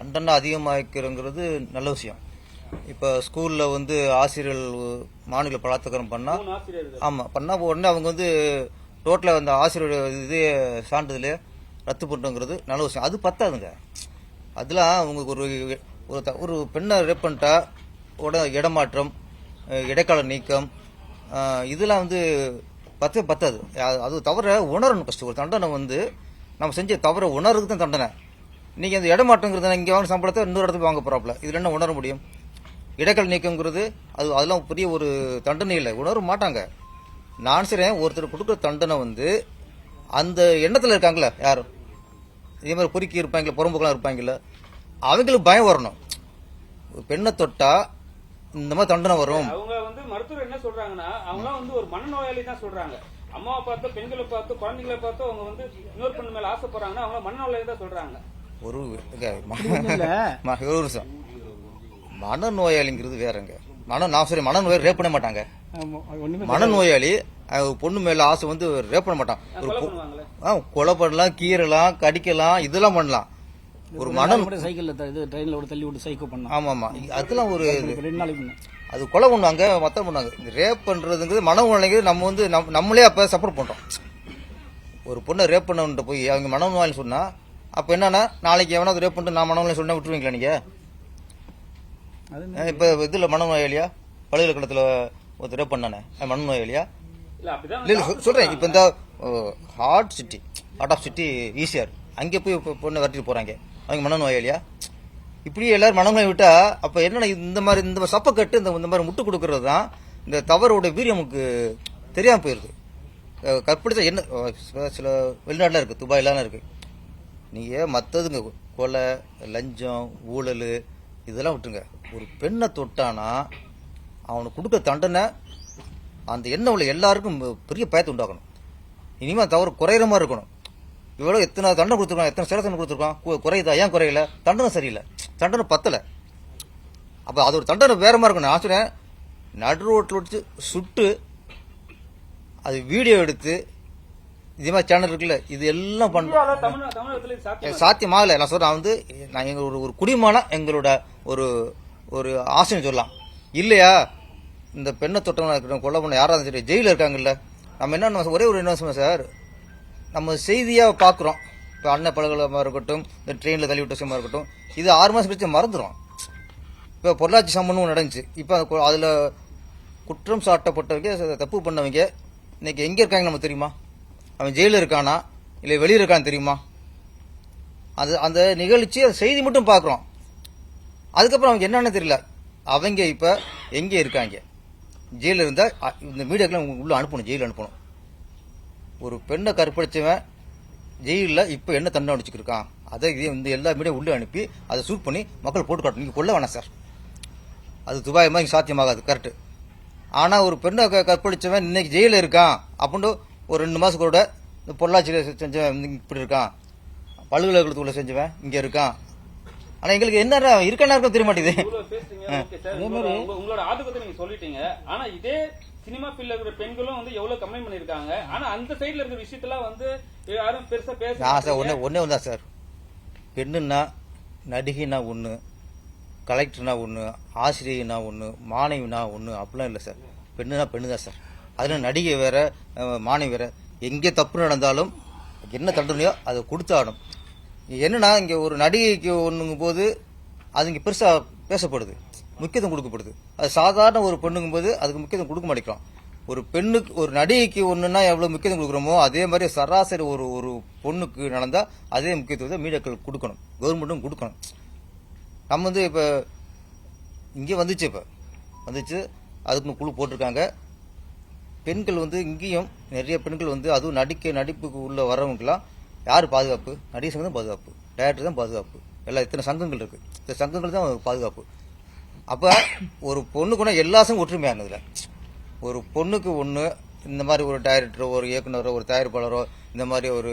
தண்டனை அதிகமாக்கிறங்கிறது நல்ல விஷயம். இப்போ ஸ்கூலில் வந்து ஆசிரியர்கள் மாநில பலாத்காரம் பண்ணால் ஆமாம் பண்ணால் உடனே அவங்க வந்து டோட்டலாக அந்த ஆசிரியர் இதே சான்றிதழே ரத்து பண்ணுறங்கிறது நல்ல விஷயம். அது பத்தாதுங்க. அதெல்லாம் அவங்களுக்கு ஒரு பெண்ணை ரேப் பண்ணிட்டா இடமாற்றம், இடைக்கால நீக்கம், இதெல்லாம் வந்து பத்தாது. அது தவிர உணரணும். ஃபஸ்ட்டு ஒரு தண்டனை வந்து நம்ம செஞ்ச தவிர உணர்றதுக்கு தான் தண்டனை. நீங்கள் அந்த இடமாற்றங்கிறது இங்கே வாங்க சம்பளத்தை இன்னொரு இடத்துக்கு வாங்க போகிறாப்புல, இதில் என்ன உணர முடியும்? இடைக்கால நீக்கங்கிறது அதெல்லாம் பெரிய ஒரு தண்டனை இல்லை, உணர மாட்டாங்க. நான் சரி ஒருத்தர் கொடுக்குற தண்டனை வந்து அந்த எண்ணத்தில் இருக்காங்களே யாரும் இதே மாதிரி பொறுக்கி இருப்பாங்களே, புறம்போக்கெல்லாம் இருப்பாங்கல்ல, அவங்களுக்கு பயம் வரணும். பெண்ணை தொட்டா இந்த மாதிரி தண்டனை வரும். அவங்க வந்து மருத்துவர் என்ன சொல்றாங்கன்னா, அவங்க வந்து ஒரு மனநோயாளி தான் சொல்றாங்க. அம்மாவை பார்த்தோ, பெண்களை பார்த்தோ, குழந்தைகளை பார்த்தோ அவங்க வந்து இன்னொரு பெண்ணு மேல ஆசைப்படுறாங்கன்னா அவங்க மனநோயாளி தான் சொல்றாங்க. ஒரு நிமிஷம், மனநோயாளிங்கிறது வேறங்க. மனநோயாளி ரேப் பண்ண மாட்டாங்க. மனநோயாளி பொண்ணு மேல ஆசை வந்து ரேப் பண்ண மாட்டான். கொலை பண்ணலாம், கீறலாம், கடிக்கலாம், இதெல்லாம் பண்ணலாம். ஒரு சைக்கிள்ல ட்ரெயின்ல தள்ளி விட்டு சைக்கிள் பண்ணலாம். ஆமா ஆமா, அதெல்லாம் ஒரு அது கொலை பண்ணுவாங்க, மொத்தம் பண்ணுவாங்க. இந்த ரேப் பண்றதுங்கிறது மனநோயாளிங்கிறது நம்ம வந்து நம்மளே அப்ப சப்போர்ட் பண்றோம். ஒரு பொண்ணை ரேப் பண்ண போய் அவங்க மனநோயாளி சொன்னா அப்ப என்னன்னா, நாளைக்கு எவனாவது ரேப் பண்ணிட்டு நான் மனநோயாளி சொன்னா விட்டுருவீங்களா நீங்க? இப்ப இதுல மனநோயாளியா பல்கலைக்கழகத்துல ஒரு ரேப் பண்ணானே மனநோயாளியா? இல்ல சொல்றேன். இப்ப இந்த ஹார்ட் ஆஃப் சிட்டி ஈஸியார் அங்கே போய் பொண்ணை வரட்டிட்டு போறாங்க, அவங்க மனநோயாளியா? இப்படி எல்லாரும் மனநோய் விட்டா அப்ப என்ன? இந்த மாதிரி சப்பை கட்டு இந்த மாதிரி முட்டு கொடுக்கறது தான் இந்த தவறோட வீரியம் நமக்கு தெரியாம போயிருது. கற்பிடிச்சா என்ன சில வெளிநாடுலாம் இருக்கு, துபாயிலாம் இருக்கு. நீங்க மற்றதுங்க கொலை, லஞ்சம், ஊழல் இதெல்லாம் விட்டுருங்க. ஒரு பெண்ணை தொட்டானா அவனுக்கு கொடுக்க தண்டனை அந்த எண்ணம் உள்ள எல்லாருக்கும் பெரிய பயத்தை உண்டாக்கணும். இனிமே தவறு குறையிற மாதிரி இருக்கணும். இவ்வளவு எத்தனை தண்டனை கொடுத்துருக்கான், எத்தனை சில தண்டனை கொடுத்துருக்கான், குறையுதா? ஏன் குறையல? தண்டனை சரியில்லை, தண்டனை பத்தல. அப்ப அது ஒரு தண்டனை வேற மாதிரி இருக்கணும். நான் சொன்னேன், நடு ரோட்டில் வச்சு சுட்டு அது வீடியோ எடுத்து இதே மாதிரி சேனல் இருக்குல்ல, இது எல்லாம் பண்றோம். சாத்தியமாகல. நான் சொல்றேன் வந்து நான் எங்க ஒரு குடிமகனா எங்களோட ஒரு ஒரு ஆசைன்னு சொல்லலாம். இல்லையா இந்த பெண்ணை தொட்டவனா இருக்கட்டும், கொலை பண்ண யாராவது சரி ஜெயில இருக்காங்கல்ல, நம்ம என்ன ஒரே ஒரு என்ன சார், நம்ம செய்தியா பாக்குறோம். இப்ப அண்ணன் பல்கலைக்கழகமா இருக்கட்டும், இந்த ட்ரெயின்ல தள்ளிவிட்ட விஷயமா இருக்கட்டும், இது 6 மாசம் கழிச்சு மறந்துடும். இப்ப பொள்ளாச்சி சம்பவம் நடந்துச்சு. இப்ப அதுல குற்றம் சாட்டப்பட்டவங்க, தப்பு பண்ணவங்க இன்னைக்கு எங்க இருக்காங்க நம்ம தெரியுமா? அவன் ஜெயில இருக்கானா இல்ல வெளியே இருக்கான்னு தெரியுமா? அது அந்த நிகழ்ச்சி செய்தி மட்டும் பாக்குறோம். அதுக்கப்புறம் அவங்க என்னன்னு தெரியல. அவங்க இப்ப எங்க இருக்காங்க? ஜெயில இருந்தா இந்த மீடியாக்கெல்லாம் உள்ள அனுப்பணும், ஜெயில அனுப்பணும். ஒரு பெண்ணை கற்பழிச்சவன் ஜெயிலில் இப்ப என்ன தண்டனை அடிச்சுக்கிருக்கான், அதை இந்த எல்லா மீடியா உள்ள அனுப்பி அதை சூட் பண்ணி மக்கள் போட்டு காட்டணும். நீங்க கொல்ல வேணாம் சார், அது துபாய் மாதிரி சாத்தியமாகாது, கரெக்ட். ஆனா ஒரு பெண்ணை கற்பழிச்சவன் இன்னைக்கு ஜெயில இருக்கான் அப்படின்னு ஒரு 2 மாசம் கூட இந்த பொள்ளாச்சியில செஞ்சவன் இப்படி இருக்கான், பல்கலைக்கழகத்துக்குள்ள செஞ்சவன் இங்க இருக்கான். ஆனா எங்களுக்கு என்ன இருக்கானா இருக்கும் தெரிய மாட்டேங்குது. உங்களோட ஆதங்கத்தை நீங்க சொல்லிட்டீங்க. ஆனா இதே சினிமா ஃபீல்ட்ல இருக்கிற பெண்களும் வந்து எவ்வளவு கம்ப்ளைண்ட் பண்ணிருக்காங்க. ஆனா அந்த சைடுல இருக்கிற விஷயத்தெல்லாம் வந்து யாரும் பெருசா பேச ஒன்னே ஒன்றா சார். பெண்ணுன்னா நடிகைனா ஒண்ணு, கலெக்டர்னா ஒண்ணு, ஆசிரியனா ஒண்ணு, மாணவினா ஒண்ணு, அப்படிலாம் இல்லை சார். பெண்ணுனா பெண்ணு தான் சார். அதுல நடிகை வேற, மாணவி வேற. எங்கே தப்பு நடந்தாலும் என்ன தண்டனையோ அதை கொடுத்தாடும். என்னன்னா இங்க ஒரு நடிகைக்கு ஒண்ணுங்கும் போது அது இங்க பெருசா பேசப்படுது, முக்கியத்துவம் கொடுக்கப்படுது. அது சாதாரண ஒரு பெண்ணுங்கும் போது அதுக்கு முக்கியத்துவம் கொடுக்க மாட்டேங்கிறோம். ஒரு பெண்ணுக்கு ஒரு நடிகைக்கு ஒண்ணுன்னா எவ்வளவு முக்கியத்துவம் கொடுக்குறோமோ அதே மாதிரி சராசரி ஒரு பொண்ணுக்கு நடந்தா அதே முக்கியத்துவத்தை மீடியாக்கள் கொடுக்கணும், கவர்மெண்ட்டும் கொடுக்கணும். நம்ம வந்து இப்ப இங்கே வந்துச்சு, இப்ப வந்துச்சு, அதுக்கு குழு போட்டிருக்காங்க. பெண்கள் வந்து இங்கேயும் நிறைய பெண்கள் வந்து அதுவும் நடிப்புக்கு உள்ள வரவங்கலாம் யாரு பாதுகாப்பு? நடிகை சங்கம் தான் பாதுகாப்பு, டைரக்டர் தான் பாதுகாப்பு, எல்லாம் இத்தனை சங்கங்கள் இருக்கு, இந்த சங்கங்கள் தான் பாதுகாப்பு. அப்ப ஒரு பொண்ணுக்குன்னா எல்லா சங்கம் ஒற்றுமையானதுல ஒரு பொண்ணுக்கு ஒண்ணு இந்த மாதிரி ஒரு டைரக்டரோ, ஒரு இயக்குனரோ, ஒரு தயாரிப்பாளரோ இந்த மாதிரி ஒரு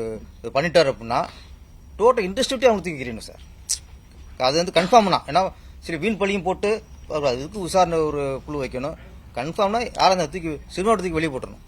பண்ணிட்டாரு அப்படின்னா டோட்டல் இண்டஸ்ட்ரியே அவங்க தூக்கிக்கிறீங்க சார். அது வந்து கன்ஃபார்ம்னா, ஏன்னா சரி வீண் பழியும் போட்டு இதுக்கு விசாரணை ஒரு குழு வைக்கணும். கன்ஃபார்ம்னா யாரும் தூக்கி சினிமாவை தூக்கி வெளியே போட்டுறணும்.